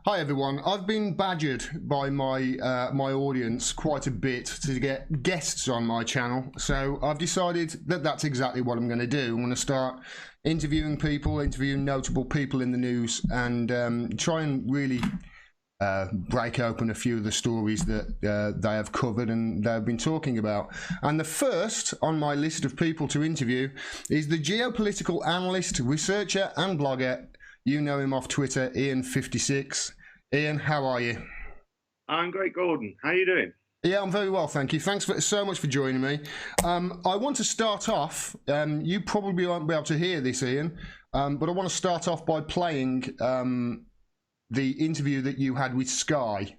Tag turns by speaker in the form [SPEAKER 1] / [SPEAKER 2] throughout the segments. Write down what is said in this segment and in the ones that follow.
[SPEAKER 1] Hi everyone. I've been badgered by my audience quite a bit to get guests on my channel, so I've decided that that's exactly what I'm going to do. I'm going to start interviewing people, interviewing notable people in the news, and try and really break open a few of the stories that they have covered and they've been talking about. And the first on my list of people to interview is the geopolitical analyst, researcher, and blogger. You know him off Twitter, Ian56. Ian, how are you?
[SPEAKER 2] I'm great, Gordon. How are you doing?
[SPEAKER 1] Yeah, I'm very well, thank you. Thanks so much for joining me. I want to start off, you probably won't be able to hear this, Ian, but I want to start off by playing the interview that you had with Sky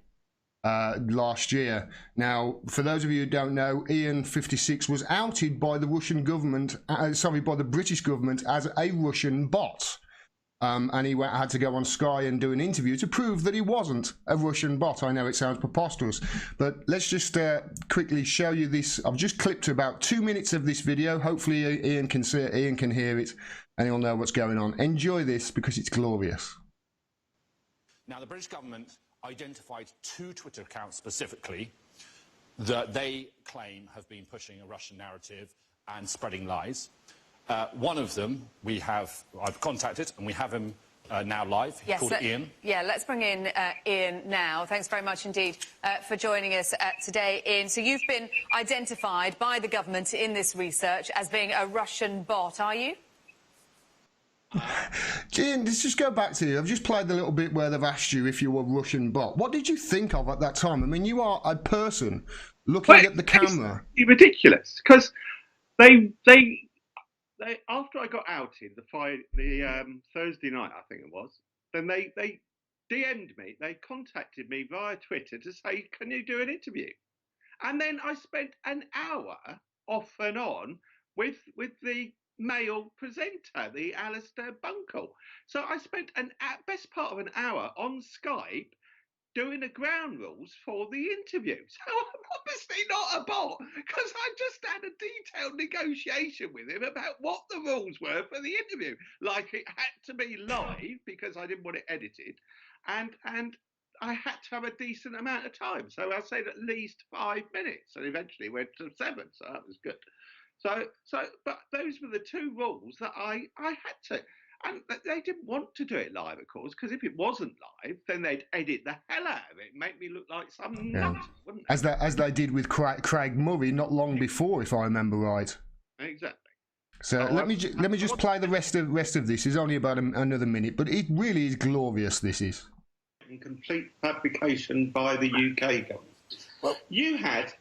[SPEAKER 1] last year. Now, for those of you who don't know, Ian56 was outed by the Russian government, by the British government as a Russian bot. And he had to go on Sky and do an interview to prove that he wasn't a Russian bot. I know it sounds preposterous, but let's just quickly show you this. I've just clipped about 2 minutes of this video. Hopefully Ian can see it, Ian can hear it, and he'll know what's going on. Enjoy this because it's glorious.
[SPEAKER 3] Now, the British government identified 2 Twitter accounts specifically that they claim have been pushing a Russian narrative and spreading lies. One of them I've contacted, and we have him now live. He's called Ian.
[SPEAKER 4] Yeah, let's bring in Ian now. Thanks very much indeed for joining us today, Ian. So you've been identified by the government in this research as being a Russian bot, are you?
[SPEAKER 1] Ian, let's just go back to you. I've just played the little bit where they've asked you if you were a Russian bot. What did you think of at that time? I mean, you are a person looking at the camera.
[SPEAKER 2] It's ridiculous, because they after I got outed the Thursday night, I think it was, then they DM'd me, they contacted me via Twitter to say, can you do an interview? And then I spent an hour off and on with the male presenter, the Alistair Bunkle. So I spent best part of an hour on Skype doing the ground rules for the interview. So I'm obviously not a bot, because I just had a detailed negotiation with him about what the rules were for the interview. Like, it had to be live because I didn't want it edited, and I had to have a decent amount of time. So I said at least 5 minutes, and eventually went to 7. So that was good. But those were the 2 rules that I had to. And they didn't want to do it live, of course, because if it wasn't live, then they'd edit the hell out of it and make me look like some nut, wouldn't they?
[SPEAKER 1] As they did with Craig Murray not long before, if I remember right.
[SPEAKER 2] Exactly.
[SPEAKER 1] So let me just play the rest of this. It's only about another minute, but it really is glorious. This is
[SPEAKER 2] in complete fabrication by the UK government. Well, you had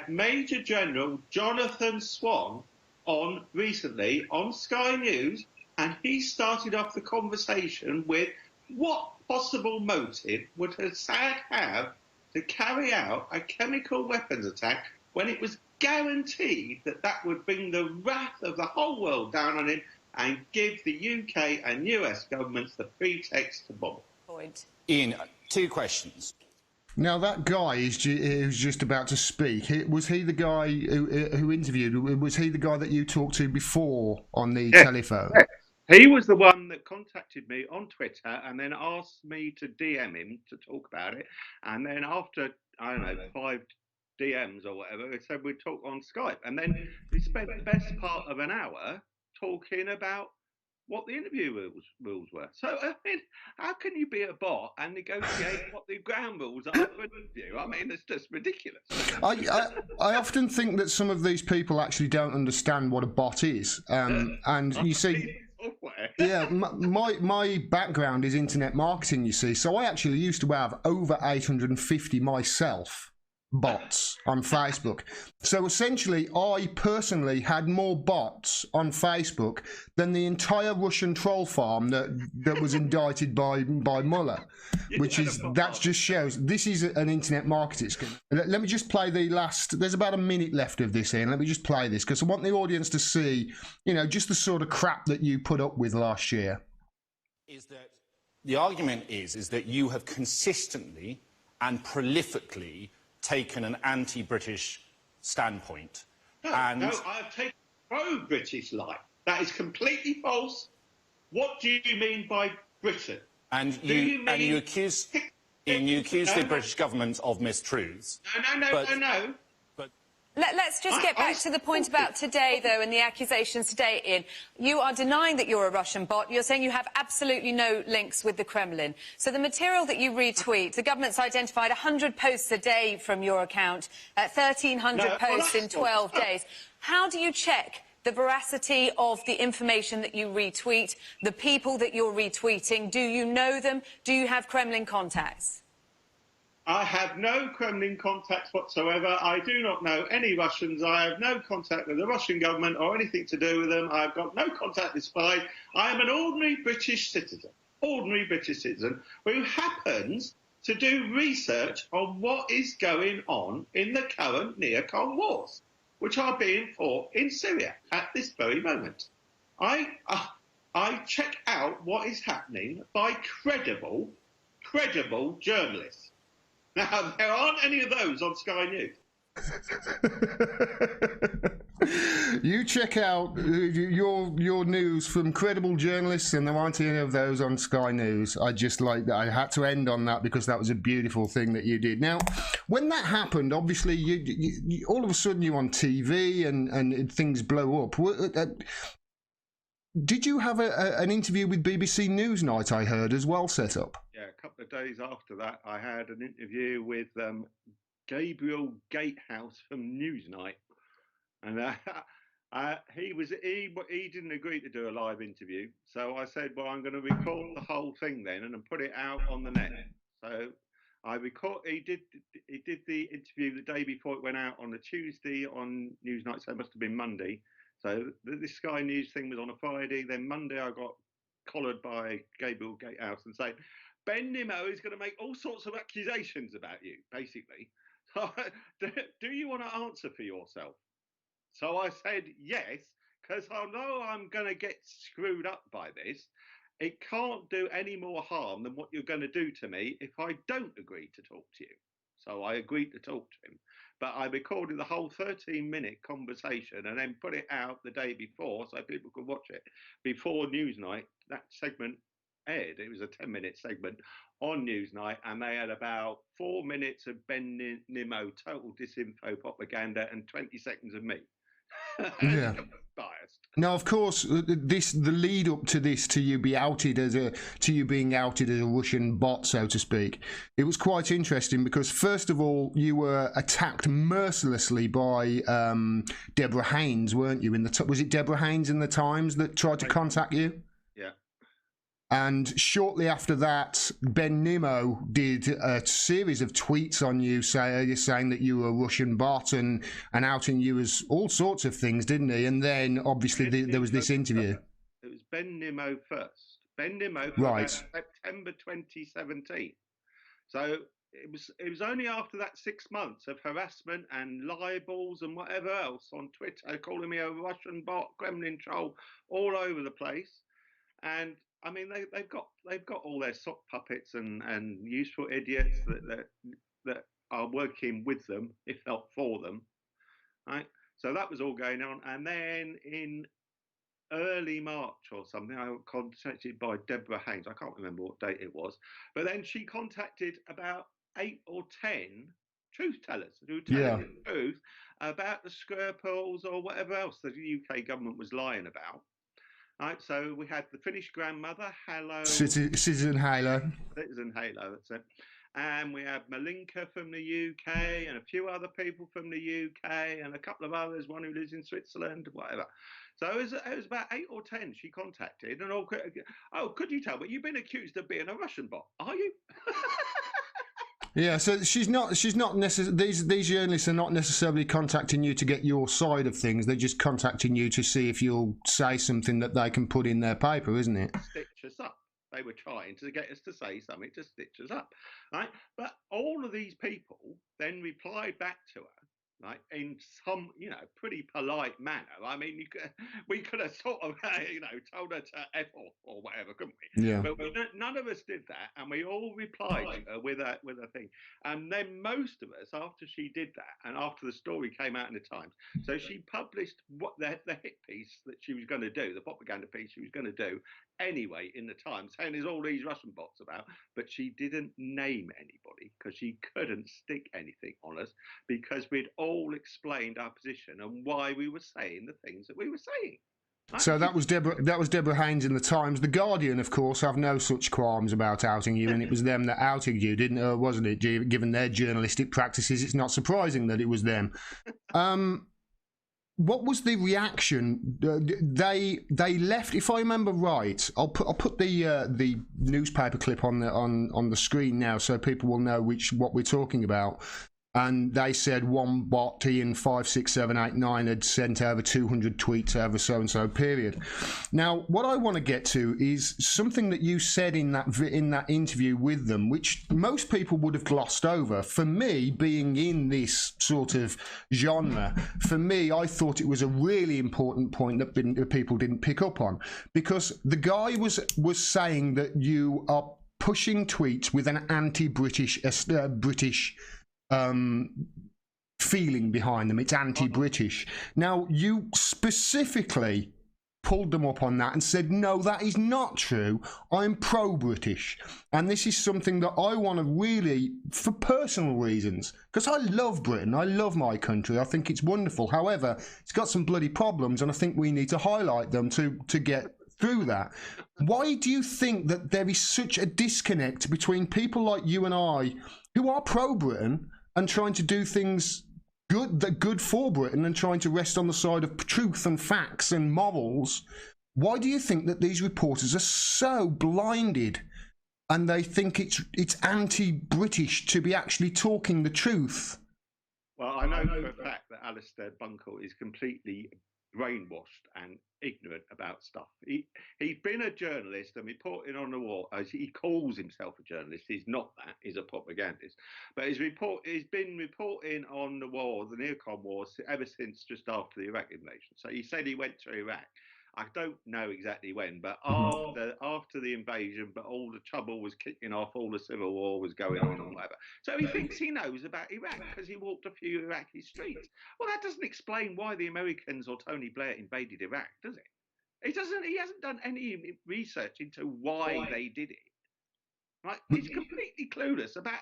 [SPEAKER 2] Major General Jonathan Swan on recently on Sky News. And he started off the conversation with what possible motive would Assad have to carry out a chemical weapons attack when it was guaranteed that would bring the wrath of the whole world down on him and give the UK and US governments the pretext to bomb.
[SPEAKER 3] Ian, 2 questions.
[SPEAKER 1] Now, that guy who's just about to speak, was he the guy who interviewed? Was he the guy that you talked to before on the telephone?
[SPEAKER 2] Yeah. He was the one that contacted me on Twitter and then asked me to DM him to talk about it. And then after, I don't know, 5 DMs or whatever, he said we'd talk on Skype. And then we spent the best part of an hour talking about what the interview rules were. So, I mean, how can you be a bot and negotiate what the ground rules are for an interview? I mean, it's just ridiculous.
[SPEAKER 1] I often think that some of these people actually don't understand what a bot is. And you see... Yeah, my background is internet marketing, you see, so I actually used to have over 850 myself bots on Facebook. So essentially, I personally had more bots on Facebook than the entire Russian troll farm that was indicted by Mueller, that just shows this is an internet marketing scheme. Let me just play the last. There's about a minute left of this here. Let me just play this because I want the audience to see, just the sort of crap that you put up with last year.
[SPEAKER 3] Is that the argument is that you have consistently and prolifically taken an anti-British standpoint.
[SPEAKER 2] No, I have taken pro-British line. That is completely false. What do you mean by Britain?
[SPEAKER 3] And
[SPEAKER 2] Do you mean
[SPEAKER 3] you accuse the British government of mistruths.
[SPEAKER 2] No.
[SPEAKER 4] Let's just get back to the point about today, though, and the accusations today, Ian. You are denying that you're a Russian bot. You're saying you have absolutely no links with the Kremlin. So the material that you retweet, the government's identified 100 posts a day from your account, 1,300 posts in 12 days. How do you check the veracity of the information that you retweet, the people that you're retweeting? Do you know them? Do you have Kremlin contacts?
[SPEAKER 2] I have no Kremlin contacts whatsoever. I do not know any Russians. I have no contact with the Russian government or anything to do with them. I've got no contact with spies. I am an ordinary British citizen who happens to do research on what is going on in the current neocon wars, which are being fought in Syria at this very moment. I check out what is happening by credible journalists. Now, there aren't any of those on Sky News.
[SPEAKER 1] You check out your news from credible journalists, and there aren't any of those on Sky News. I just like that. I had to end on that because that was a beautiful thing that you did. Now, when that happened, obviously, you all of a sudden you're on TV and things blow up. Did you have an interview with BBC Newsnight, I heard, as well, set up?
[SPEAKER 2] Yeah, a couple of days after that, I had an interview with Gabriel Gatehouse from Newsnight, and he didn't agree to do a live interview. So I said, well, I'm going to record the whole thing then and put it out on the net. So he did the interview the day before it went out on a Tuesday on Newsnight, so it must have been Monday. So this Sky News thing was on a Friday. Then Monday I got collared by Gabriel Gatehouse and saying, Ben Nimmo is going to make all sorts of accusations about you, basically. So, do you want to answer for yourself? So I said yes, because I know I'm going to get screwed up by this. It can't do any more harm than what you're going to do to me if I don't agree to talk to you. So I agreed to talk to him. But I recorded the whole 13-minute conversation and then put it out the day before so people could watch it before Newsnight. That segment aired. It was a 10-minute segment on Newsnight, and they had about 4 minutes of Ben Nimmo total disinfo propaganda and 20 seconds of me.
[SPEAKER 1] Yeah.
[SPEAKER 2] Biased.
[SPEAKER 1] Now, of course, the lead up to this, to you being outed as a Russian bot, so to speak, it was quite interesting because first of all, you were attacked mercilessly by Deborah Haynes, weren't you? Was it Deborah Haynes in the Times that tried to contact you?
[SPEAKER 2] Yeah.
[SPEAKER 1] And shortly after that, Ben Nimmo did a series of tweets on you saying that you were a Russian bot and outing you as all sorts of things, didn't he? And then, obviously, there was this interview.
[SPEAKER 2] It was Ben Nimmo first. Ben Nimmo from about September 2017. So it was only after that 6 months of harassment and libels and whatever else on Twitter, calling me a Russian bot, Kremlin troll, all over the place. And I mean, they've got all their sock puppets and useful idiots that are working with them, if not for them, right? So that was all going on, and then in early March or something, I got contacted by Deborah Haynes. I can't remember what date it was, but then she contacted about 8 or 10 truth tellers who tell the truth about the Skripals or whatever else the UK government was lying about. Right, so we had the Finnish grandmother,
[SPEAKER 1] Citizen Halo,
[SPEAKER 2] that's it. And we had Malinka from the UK and a few other people from the UK and a couple of others, one who lives in Switzerland, whatever. So it was about 8 or 10 she contacted. And could you tell me, you've been accused of being a Russian bot, are you?
[SPEAKER 1] Yeah, so she's not necessarily, these journalists are not necessarily contacting you to get your side of things. They're just contacting you to see if you'll say something that they can put in their paper, isn't it?
[SPEAKER 2] Stitch us up. They were trying to get us to say something to stitch us up, right? But all of these people then replied back to her right, in some, pretty polite manner. I mean, we could have sort of, told her to F off or whatever, couldn't we?
[SPEAKER 1] Yeah.
[SPEAKER 2] But none of us did that, and we all replied to her with a thing. And then most of us, after she did that, and after the story came out in the Times, so she published what the hit piece that she was going to do, the propaganda piece she was going to do anyway in the Times, saying there's all these Russian bots about, but she didn't name anybody because she couldn't stick anything on us, because we'd all explained our position and why we were saying the things that we were saying.
[SPEAKER 1] So that was Deborah Haynes in the Times. The Guardian, of course, have no such qualms about outing you, and it was them that outed you, wasn't it? Given their journalistic practices, it's not surprising that it was them. What was the reaction? They left, if I remember right. I'll put the newspaper clip on the screen now, so people will know what we're talking about. And they said one bot, Ian 56789, had sent over 200 tweets over so and so period. Now, what I want to get to is something that you said in that interview with them, which most people would have glossed over. For me, being in this sort of genre, for me, I thought it was a really important point that people didn't pick up on, because the guy was saying that you are pushing tweets with an anti-British British feeling behind them. It's anti-British. Now, you specifically pulled them up on that and said, no, that is not true. I'm pro-British. And this is something that I want to really, for personal reasons, because I love Britain. I love my country. I think it's wonderful. However, it's got some bloody problems, and I think we need to highlight them to get through that. Why do you think that there is such a disconnect between people like you and I, who are pro-Britain, and trying to do things good for Britain, and trying to rest on the side of truth and facts and morals? Why do you think that these reporters are so blinded, and they think it's anti-British to be actually talking the truth?
[SPEAKER 2] Well, I know for a fact that Alistair Bunkle is completely brainwashed and ignorant about stuff. He's been a journalist and reporting on the war. As he calls himself a journalist, he's not that. He's a propagandist. But he's been reporting on the war, the neocon war, ever since just after the Iraq invasion. So he said he went to Iraq. I don't know exactly when, but after the invasion, but all the trouble was kicking off, all the civil war was going on and whatever. So he thinks he knows about Iraq because he walked a few Iraqi streets. Well, that doesn't explain why the Americans or Tony Blair invaded Iraq, does it? He hasn't done any research into why they did it. Right? He's completely clueless about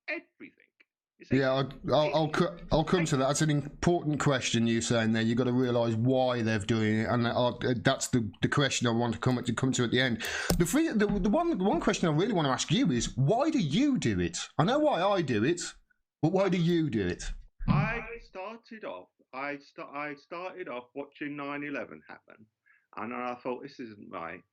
[SPEAKER 2] everything.
[SPEAKER 1] Yeah, I'll come to that. That's an important question you're saying there. You've got to realise why they're doing it, and that's the question I want to come to at the end. The one question I really want to ask you is, why do you do it? I know why I do it, but why do you do it?
[SPEAKER 2] I started off watching 9/11 happen, and I thought, this isn't right.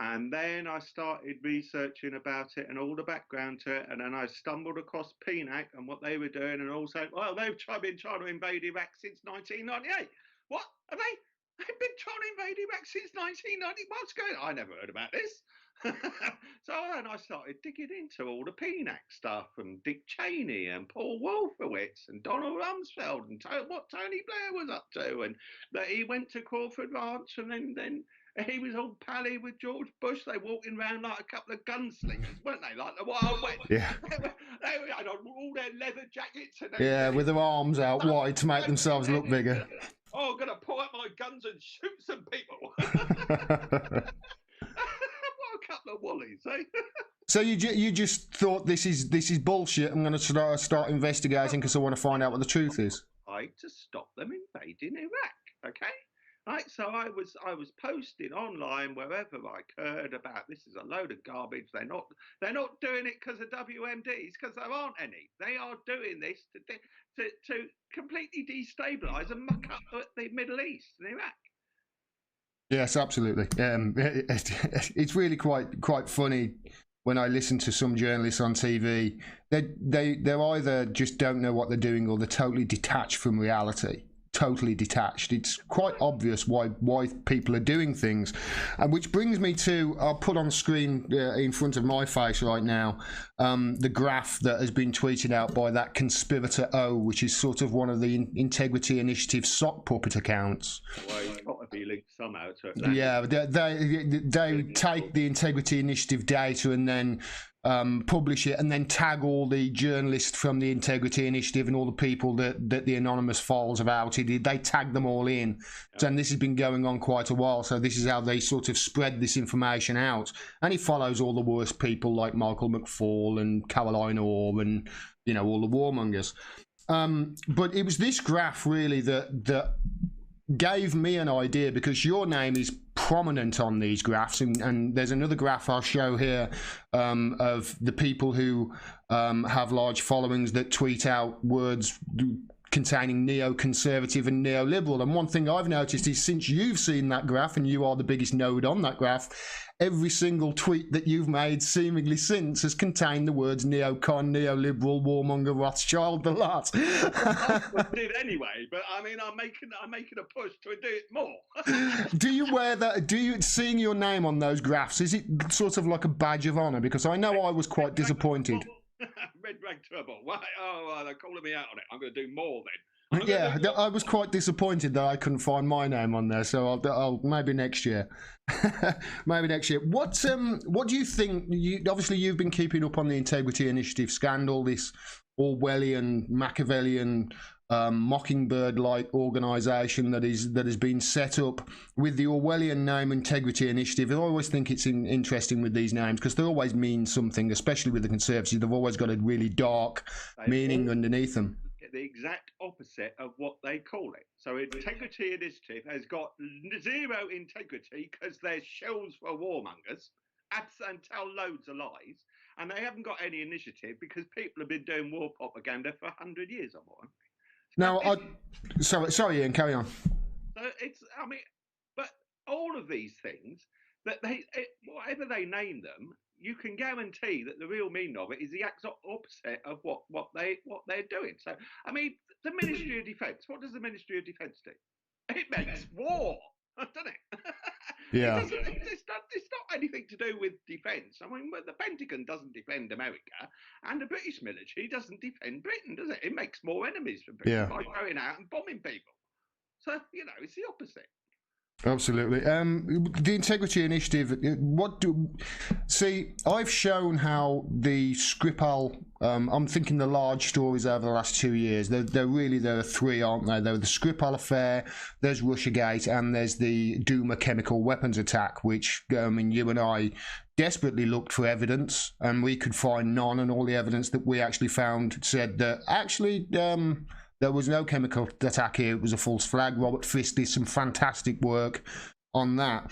[SPEAKER 2] And then I started researching about it and all the background to it. And then I stumbled across PNAC and what they were doing, and all saying, well, they've been trying to invade Iraq since 1998. What? Have they? They've been trying to invade Iraq since 1990. What's going on? I never heard about this. So then I started digging into all the PNAC stuff, and Dick Cheney and Paul Wolfowitz and Donald Rumsfeld and what Tony Blair was up to, and that he went to Crawford Ranch, and then he was all pally with George Bush. They walking around like a couple of gunslingers, weren't they? Like the Wild West.
[SPEAKER 1] Yeah.
[SPEAKER 2] They had on all their leather jackets. And
[SPEAKER 1] yeah, with their arms out wide to make themselves look bigger.
[SPEAKER 2] Oh, I'm going to pull out my guns and shoot some people. What a couple of woolies, eh?
[SPEAKER 1] So you just thought this is bullshit. I'm going to start investigating because I want to find out what the truth is.
[SPEAKER 2] To stop them invading Iraq, okay? Right, so I was posting online wherever I could about this is a load of garbage. They're not doing it because of WMDs, because there aren't any. They are doing this to completely destabilise and muck up the Middle East and Iraq.
[SPEAKER 1] Yes, absolutely. It's really quite funny when I listen to some journalists on TV. They either just don't know what they're doing, or they're totally detached from reality. totally detached. It's quite obvious why people are doing things, and which brings me to, I'll put on screen in front of my face right now the graph that has been tweeted out by that conspirator O, which is sort of one of the Integrity Initiative sock puppet accounts.
[SPEAKER 2] Well, it's got to be linked somehow to Atlantic.
[SPEAKER 1] Yeah, they take the Integrity Initiative data and then publish it, and then tag all the journalists from the Integrity Initiative and all the people that the anonymous files have outed. They tag them all in. So, and this has been going on quite a while. So this is how they sort of spread this information out. And it follows all the worst people like Michael McFaul and Caroline Orr and, you know, all the warmongers. But it was this graph really that gave me an idea, because your name is prominent on these graphs, and there's another graph I'll show here of the people who have large followings that tweet out words containing neoconservative and neoliberal. And one thing I've noticed is, since you've seen that graph, and you are the biggest node on that graph, every single tweet that you've made seemingly since has contained the words neocon, neoliberal, warmonger, Rothschild, the lot.
[SPEAKER 2] I did anyway, but I mean, I'm making a push to do it more.
[SPEAKER 1] Do you wear that? Do you, seeing your name on those graphs, is it sort of like a badge of honour? Because I know I was quite disappointed.
[SPEAKER 2] Red rag turbo. Why? Oh, they're calling me out on it. I'm going to do more then.
[SPEAKER 1] Yeah, I was quite disappointed that I couldn't find my name on there. So I'll maybe next year. Maybe next year. What do you think? Obviously, you've been keeping up on the Integrity Initiative scandal, this Orwellian, Machiavellian, mockingbird-like organisation that has been set up with the Orwellian name Integrity Initiative. I always think it's interesting with these names, because they always mean something, especially with the Conservatives. They've always got a really dark meaning underneath them.
[SPEAKER 2] The exact opposite of what they call it. So Integrity Initiative has got zero integrity because they're shells for warmongers and tell loads of lies, and they haven't got any initiative because people have been doing war propaganda for 100 years or more.
[SPEAKER 1] Now, sorry, Ian, carry on.
[SPEAKER 2] So but all of these things that whatever they name them, you can guarantee that the real meaning of it is the exact opposite of what they're doing. So, I mean, the Ministry of Defence. What does the Ministry of Defence do? It makes war, doesn't it?
[SPEAKER 1] Yeah.
[SPEAKER 2] It's not anything to do with defence. I mean, the Pentagon doesn't defend America, and the British military doesn't defend Britain, does it? It makes more enemies for Britain by going out and bombing people. So, you know, it's the opposite.
[SPEAKER 1] Absolutely. The Integrity Initiative, I've shown how the Skripal, I'm thinking the large stories over the last 2 years, there are three, aren't there? There are the Skripal affair, there's Russiagate, and there's the Duma chemical weapons attack, which, I mean, you and I desperately looked for evidence, and we could find none, and all the evidence that we actually found said that actually there was no chemical attack here. It was a false flag. Robert Fisk did some fantastic work on that.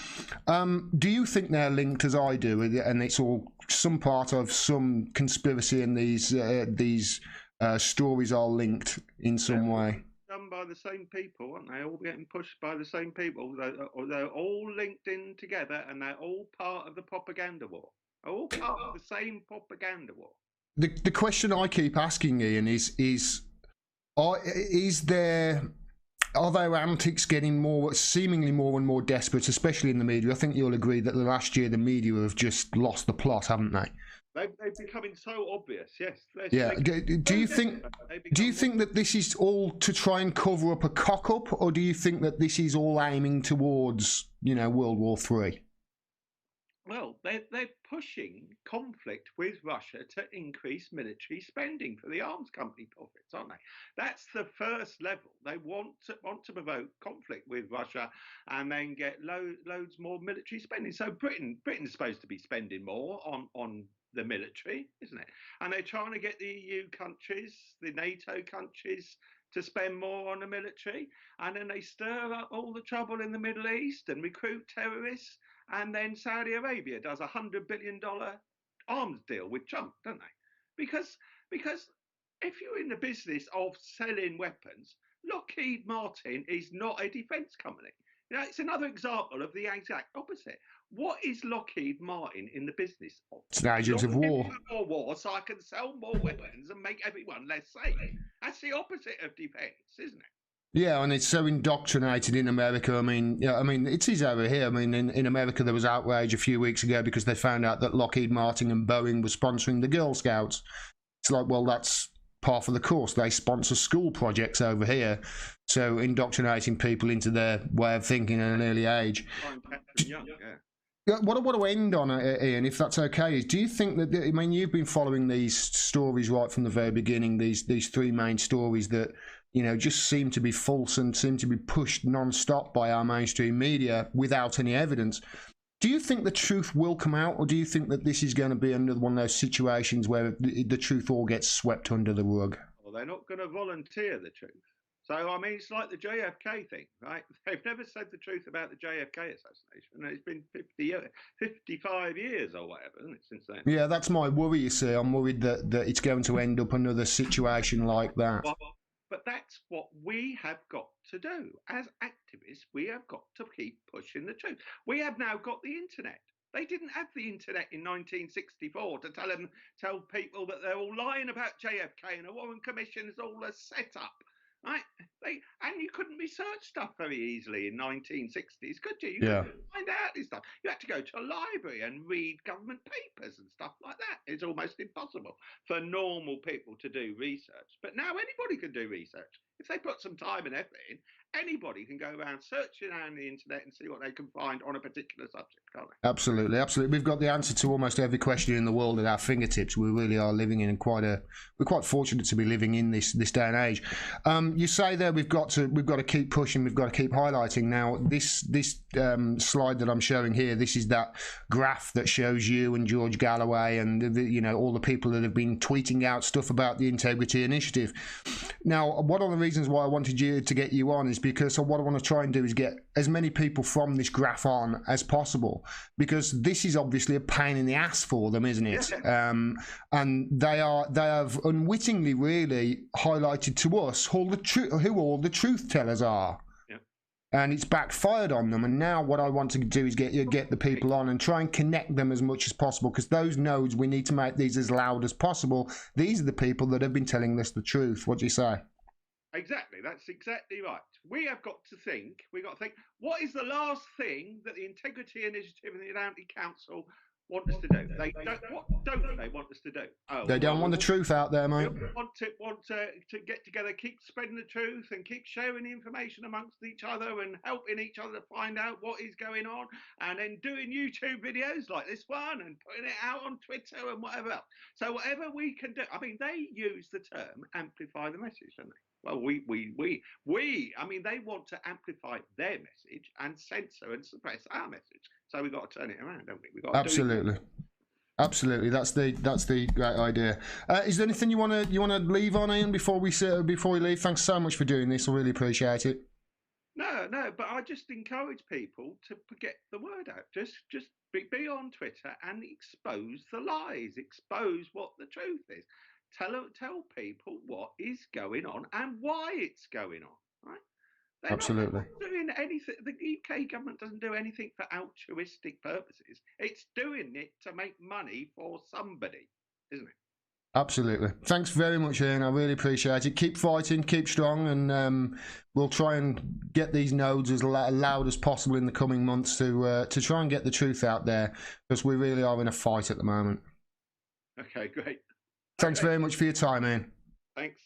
[SPEAKER 1] Do you think they're linked, as I do, and it's all some part of some conspiracy, and these stories are linked in some way?
[SPEAKER 2] Done by the same people, aren't they? All getting pushed by the same people. They're all linked in together, and they're all part of the propaganda war. They're all part of the same propaganda war.
[SPEAKER 1] The question I keep asking, Ian, are their antics getting seemingly more and more desperate, especially in the media? I think you'll agree that the last year the media have just lost the plot, haven't they?
[SPEAKER 2] They're becoming so obvious, yes.
[SPEAKER 1] Yeah. Do you think that this is all to try and cover up a cock-up, or do you think that this is all aiming towards, World War III?
[SPEAKER 2] Well, they're pushing conflict with Russia to increase military spending for the arms company profits, aren't they? That's the first level. They want to provoke conflict with Russia and then get loads more military spending. So Britain's supposed to be spending more on the military, isn't it? And they're trying to get the EU countries, the NATO countries, to spend more on the military, and then they stir up all the trouble in the Middle East and recruit terrorists. And then Saudi Arabia does $100 billion arms deal with Trump, don't they? Because if you're in the business of selling weapons, Lockheed Martin is not a defence company. It's another example of the exact opposite. What is Lockheed Martin in the business of?
[SPEAKER 1] It's an agent of war.
[SPEAKER 2] More war, so I can sell more weapons and make everyone less safe. That's the opposite of defence, isn't it?
[SPEAKER 1] Yeah, and it's so indoctrinated in America. I mean, yeah, I mean, it is over here. I mean, in America, there was outrage a few weeks ago because they found out that Lockheed Martin and Boeing were sponsoring the Girl Scouts. It's like, well, that's part of the course. They sponsor school projects over here, so indoctrinating people into their way of thinking at an early age.
[SPEAKER 2] Young, yeah.
[SPEAKER 1] What I want to end on, Ian, if that's okay, is do you think that, I mean, you've been following these stories right from the very beginning, these three main stories that, you know, just seem to be false and seem to be pushed non-stop by our mainstream media without any evidence. Do you think the truth will come out, or do you think that this is going to be another one of those situations where the truth all gets swept under the rug?
[SPEAKER 2] Well, they're not going to volunteer the truth. So, I mean, it's like the JFK thing, right? They've never said the truth about the JFK assassination. And it's been 55 years or whatever, isn't it, since then?
[SPEAKER 1] Yeah, that's my worry, you see. I'm worried that it's going to end up another situation like that.
[SPEAKER 2] But that's what we have got to do. As activists, we have got to keep pushing the truth. We have now got the internet. They didn't have the internet in 1964 to tell people that they're all lying about JFK and a Warren Commission is all a setup. Right? And you couldn't research stuff very easily in 1960s, could you? You couldn't find out this stuff. You had to go to a library and read government papers and stuff like that. It's almost impossible for normal people to do research. But now anybody can do research. If they put some time and effort in, anybody can go around searching on the internet and see what they can find on a particular subject, can't they?
[SPEAKER 1] Absolutely, absolutely. We've got the answer to almost every question in the world at our fingertips. We really are living in we're quite fortunate to be living in this day and age. You say there we've got to keep pushing, we've got to keep highlighting. Now this slide that I'm showing here, this is that graph that shows you and George Galloway and you know, all the people that have been tweeting out stuff about the Integrity Initiative. Now, one of the reasons why I wanted to get you on is because what I want to try and do is get as many people from this graph on as possible, because this is obviously a pain in the ass for them, isn't it? And they have unwittingly really highlighted to us who all the truth tellers are. And it's backfired on them. And now what I want to do is get the people on and try and connect them as much as possible, because those nodes, we need to make these as loud as possible. These are the people that have been telling us the truth. What do you say?
[SPEAKER 2] Exactly. That's exactly right. We've got to think, what is the last thing that the Integrity Initiative and the Atlantic Council want us to do? What don't they want us to do?
[SPEAKER 1] They don't want the truth out there, mate.
[SPEAKER 2] They want to get together, keep spreading the truth and keep sharing the information amongst each other and helping each other to find out what is going on, and then doing YouTube videos like this one and putting it out on Twitter and whatever else. So whatever we can do. I mean, they use the term amplify the message, don't they? Well, I mean, they want to amplify their message and censor and suppress our message. So we've got to turn it around, don't we? We've got to
[SPEAKER 1] absolutely. Absolutely, that's the great idea. Is there anything you want to leave on, Ian, before we leave? Thanks so much for doing this. I really appreciate it.
[SPEAKER 2] No, but I just encourage people to get the word out. Just be on Twitter and expose the lies, expose what the truth is. Tell people what is going on and why it's going on. Right? They're
[SPEAKER 1] absolutely
[SPEAKER 2] not doing anything. The UK government doesn't do anything for altruistic purposes. It's doing it to make money for somebody, isn't it?
[SPEAKER 1] Absolutely. Thanks very much, Ian. I really appreciate it. Keep fighting, keep strong, and we'll try and get these nodes as loud as possible in the coming months to try and get the truth out there, because we really are in a fight at the moment.
[SPEAKER 2] Okay, great.
[SPEAKER 1] Thanks very much for your time, Ian.
[SPEAKER 2] Thanks.